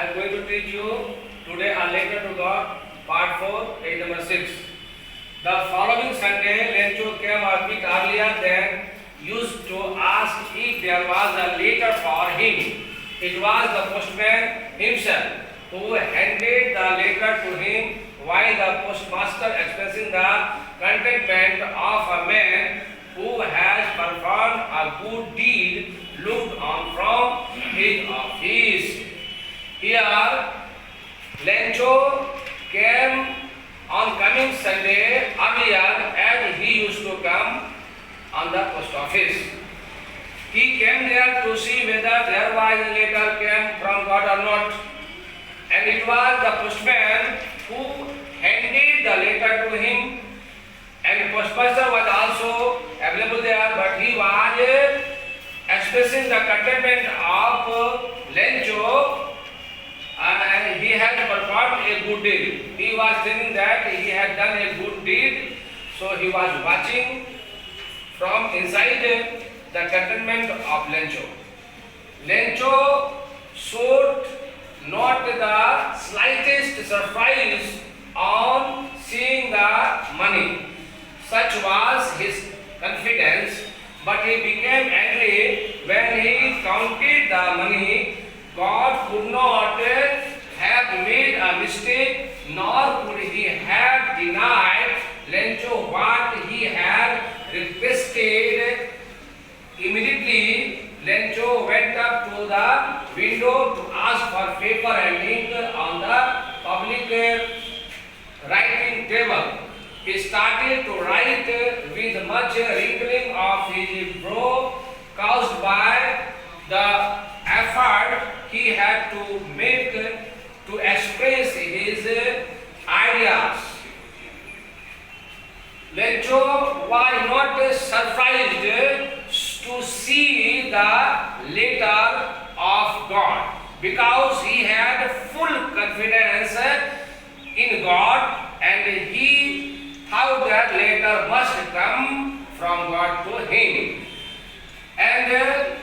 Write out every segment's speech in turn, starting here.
I am going to teach you today a letter to God, part 4, page number 6. The following Sunday, Lencho came a bit earlier than used to ask if there was a letter for him. It was the postman himself who handed the letter to him, while the postmaster, expressing the contentment of a man who has performed a good deed, looked on from his office. Here, Lencho came on coming Sunday earlier as he used to come on the post office. He came there to see whether there was a letter came from God or not. And it was the postman who handed the letter to him. And the postmaster was also available there, but he was expressing the contentment of Lencho, and he had performed a good deed. He was thinking that he had done a good deed, so he was watching from inside the contentment of Lencho. Lencho showed not the slightest surprise on seeing the money. Such was his confidence, but he became angry when he counted the money. God could not have made a mistake, nor could he have denied Lencho what he had requested. Immediately, Lencho went up to the window to ask for paper and ink on the public writing table. He started to write with much wrinkling of his brow caused by the effort he had to make to express his ideas. Lencho was not surprised to see the letter of God because he had full confidence in God, and he thought that letter must come from God to him. And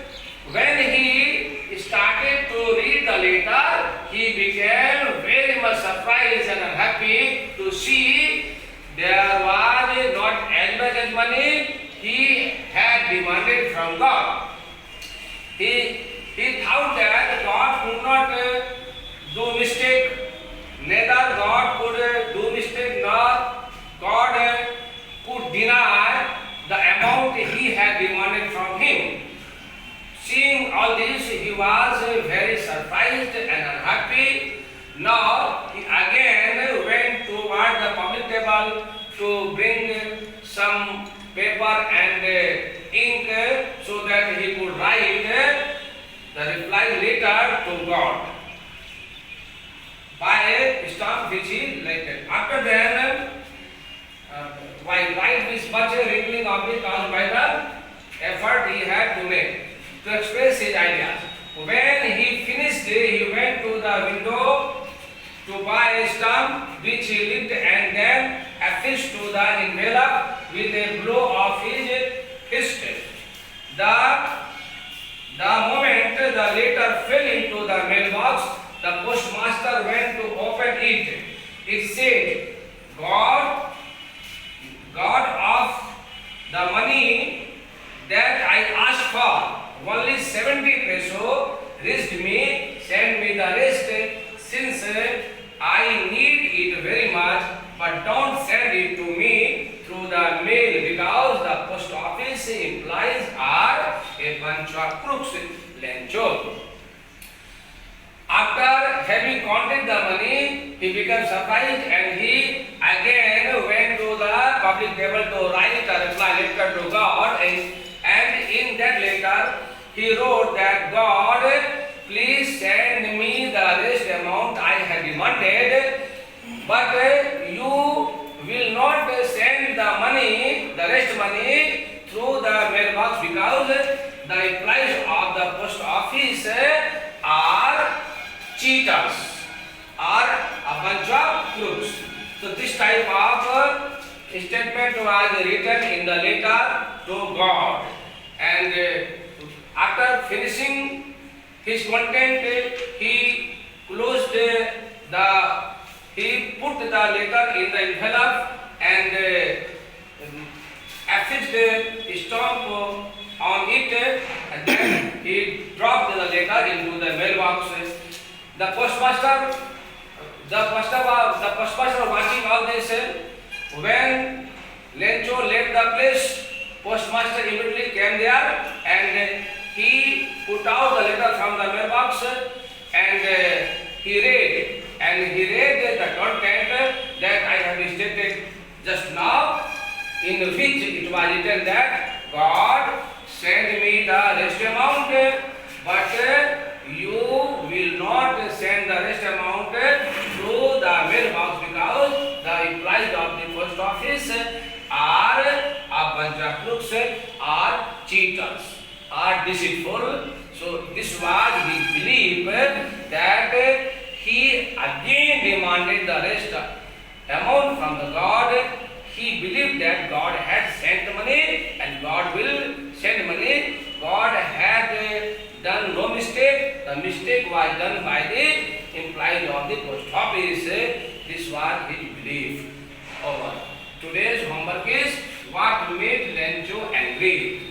when he started to read the letter, he became very much surprised and unhappy to see there was not as much as money he had demanded from God. He thought that God could not do mistake, neither God could do mistake, nor God could deny the amount he had demanded from him. Seeing all this, he was very surprised and unhappy. Now he again went toward the public table to bring some paper and ink so that he could write the reply letter to God by a stamp which he lighted. After that, while writing this much wrinkling of it caused by the effort he had to make to express his ideas. When he finished, he went to the window to buy a stamp which he lit and then affixed to the envelope with a blow of his fist. The moment the letter fell into the mailbox, the postmaster went to open it. It said, God of the money that I asked for, only 70 peso, reached me, send me the rest since I need it very much, but don't send it to me through the mail because the post office employees are a bunch of crooks. Lencho. After having counted the money, he became surprised and he again went to the public table to write a reply letter to God, and in that letter he wrote that God, please send me the rest amount I had demanded, but you will not send the money, the rest money through the mailbox because the employees of the post office are cheaters, are a bunch of crooks. So this type of statement was written in the letter to God, and after finishing his content, he closed letter in the envelope and affixed a stamp on it, and then he dropped the letter into the mailbox. The postmaster watching all this. When Lencho left the place, postmaster immediately came there and he put out the letter from the mailbox and he read the content that I have stated just now, in which it was written that God sent me the rest amount, but you will not send the rest amount through the mailbox because the employees of the post office are a bunch of crooks, are cheaters, are deceitful. So this was his belief that he again demanded the rest amount from the God. He believed that God had sent money and God will send money. God had done no mistake. The mistake was done by the employees of the post office. This was his belief. Over. Today's homework is what made Lencho angry.